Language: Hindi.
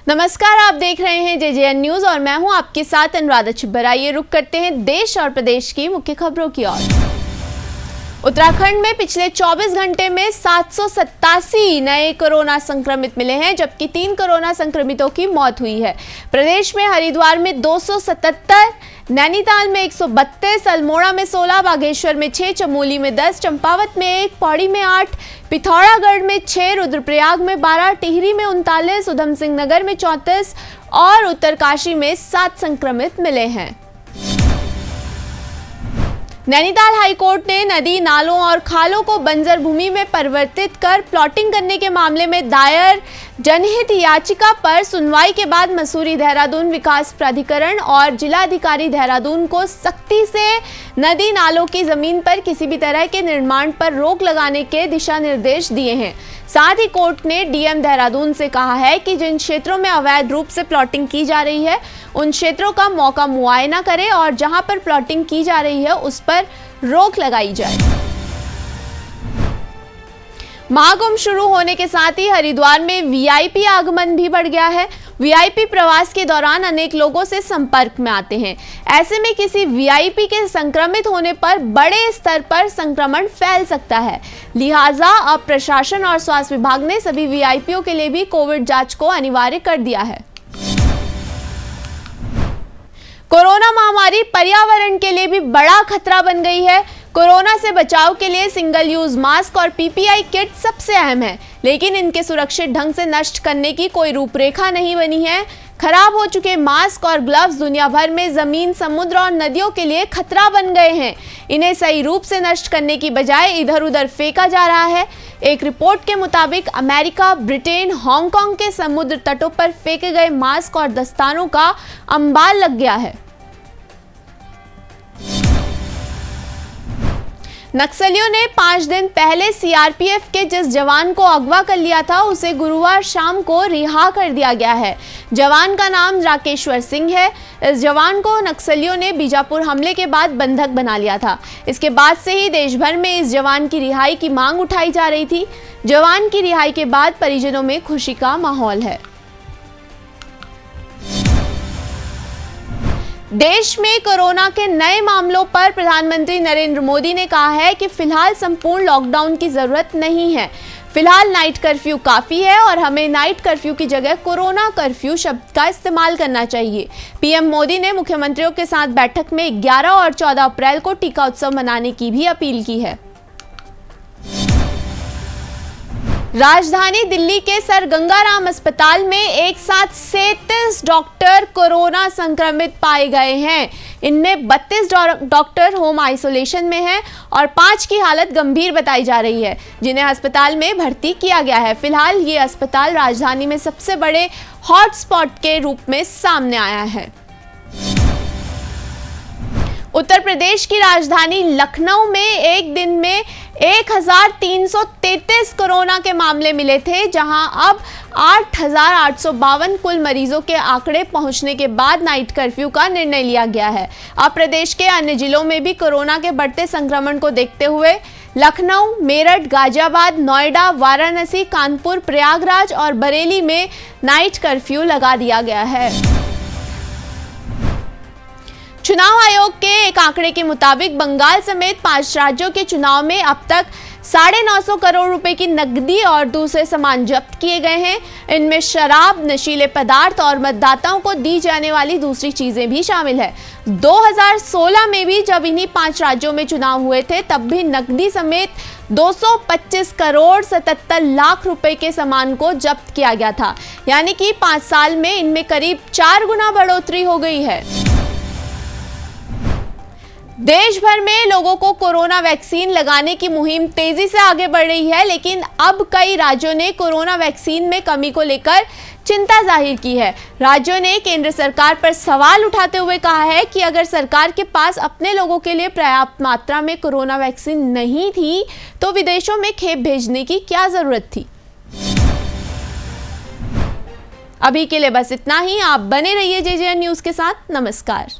नमस्कार, आप देख रहे हैं जेजेएन न्यूज और मैं हूं आपके साथ अनुराधा छिब्बर। आइए रुक करते हैं देश और प्रदेश की मुख्य खबरों की ओर। उत्तराखंड में पिछले 24 घंटे में 787 नए कोरोना संक्रमित मिले हैं, जबकि 3 कोरोना संक्रमितों की मौत हुई है। प्रदेश में हरिद्वार में 277, नैनीताल में 132, अल्मोड़ा में 16, बागेश्वर में 6, चमोली में 10, चंपावत में 1, पौड़ी में 8, पिथौरागढ़ में 6, रुद्रप्रयाग में 12, टिहरी में 39, उधम सिंह नगर में 34 और उत्तरकाशी में 7 संक्रमित मिले हैं। नैनीताल हाईकोर्ट ने नदी, नालों और खालों को बंजर भूमि में परिवर्तित कर प्लॉटिंग करने के मामले में दायर जनहित याचिका पर सुनवाई के बाद मसूरी देहरादून विकास प्राधिकरण और जिलाधिकारी देहरादून को सख्ती से नदी नालों की जमीन पर किसी भी तरह के निर्माण पर रोक लगाने के दिशा निर्देश दिए हैं। साथ ही कोर्ट ने डीएम देहरादून से कहा है कि जिन क्षेत्रों में अवैध रूप से प्लॉटिंग की जा रही है उन क्षेत्रों का मौका मुआयना करें और जहां पर प्लॉटिंग की जा रही है उस पर रोक लगाई जाए। महाकुंभ शुरू होने के साथ ही हरिद्वार में वीआईपी आगमन भी बढ़ गया है। वीआईपी प्रवास के दौरान अनेक लोगों से संपर्क में आते हैं। ऐसे में किसी वीआईपी के संक्रमित होने पर बड़े स्तर पर संक्रमण फैल सकता है। लिहाजा अब प्रशासन और स्वास्थ्य विभाग ने सभी वीआईपीओ के लिए भी कोविड जांच को अनिवार्य कर दिया है। कोरोना महामारी पर्यावरण के लिए भी बड़ा खतरा बन गई है। कोरोना से बचाव के लिए सिंगल यूज मास्क और पीपीई किट सबसे अहम है, लेकिन इनके सुरक्षित ढंग से नष्ट करने की कोई रूपरेखा नहीं बनी है। खराब हो चुके मास्क और ग्लव्स दुनिया भर में जमीन, समुद्र और नदियों के लिए खतरा बन गए हैं। इन्हें सही रूप से नष्ट करने की बजाय इधर उधर फेंका जा रहा है। एक रिपोर्ट के मुताबिक अमेरिका, ब्रिटेन, हांगकांग के समुद्र तटों पर फेंके गए मास्क और दस्तानों का अंबार लग गया है। नक्सलियों ने 5 दिन पहले सीआरपीएफ के जिस जवान को अगवा कर लिया था उसे गुरुवार शाम को रिहा कर दिया गया है। जवान का नाम राकेश्वर सिंह है। इस जवान को नक्सलियों ने बीजापुर हमले के बाद बंधक बना लिया था। इसके बाद से ही देश भर में इस जवान की रिहाई की मांग उठाई जा रही थी। जवान की रिहाई के बाद परिजनों में खुशी का माहौल है। देश में कोरोना के नए मामलों पर प्रधानमंत्री नरेंद्र मोदी ने कहा है कि फिलहाल संपूर्ण लॉकडाउन की जरूरत नहीं है। फिलहाल नाइट कर्फ्यू काफी है और हमें नाइट कर्फ्यू की जगह कोरोना कर्फ्यू शब्द का इस्तेमाल करना चाहिए। पीएम मोदी ने मुख्यमंत्रियों के साथ बैठक में 11 और 14 अप्रैल को टीका उत्सव मनाने की भी अपील की है। राजधानी दिल्ली के सर गंगाराम अस्पताल में एक साथ 37 डॉक्टर कोरोना संक्रमित पाए गए हैं। इनमें 32 डॉक्टर होम आइसोलेशन में हैं और 5 की हालत गंभीर बताई जा रही है, जिन्हें अस्पताल में भर्ती किया गया है। फिलहाल ये अस्पताल राजधानी में सबसे बड़े हॉटस्पॉट के रूप में सामने आया है। उत्तर प्रदेश की राजधानी लखनऊ में एक दिन में 1333 कोरोना के मामले मिले थे, जहां अब 8852 कुल मरीजों के आंकड़े पहुंचने के बाद नाइट कर्फ्यू का निर्णय लिया गया है। अब प्रदेश के अन्य जिलों में भी कोरोना के बढ़ते संक्रमण को देखते हुए लखनऊ, मेरठ, गाजियाबाद, नोएडा, वाराणसी, कानपुर, प्रयागराज और बरेली में नाइट कर्फ्यू लगा दिया गया है। चुनाव आयोग के एक आंकड़े के मुताबिक बंगाल समेत 5 राज्यों के चुनाव में अब तक 950 करोड़ रुपए की नकदी और दूसरे सामान जब्त किए गए हैं। इनमें शराब, नशीले पदार्थ और मतदाताओं को दी जाने वाली दूसरी चीजें भी शामिल है। 2016 में भी जब इन्हीं 5 राज्यों में चुनाव हुए थे तब भी नकदी समेत 225 करोड़ 77 लाख रुपए के सामान को जब्त किया गया था। यानी कि 5 साल में इनमें करीब 4 गुना बढ़ोतरी हो गई है। देश भर में लोगों को कोरोना वैक्सीन लगाने की मुहिम तेजी से आगे बढ़ रही है, लेकिन अब कई राज्यों ने कोरोना वैक्सीन में कमी को लेकर चिंता जाहिर की है। राज्यों ने केंद्र सरकार पर सवाल उठाते हुए कहा है कि अगर सरकार के पास अपने लोगों के लिए पर्याप्त मात्रा में कोरोना वैक्सीन नहीं थी तो विदेशों में खेप भेजने की क्या जरूरत थी। अभी के लिए बस इतना ही। आप बने रहिए जेजेएन न्यूज के साथ। नमस्कार।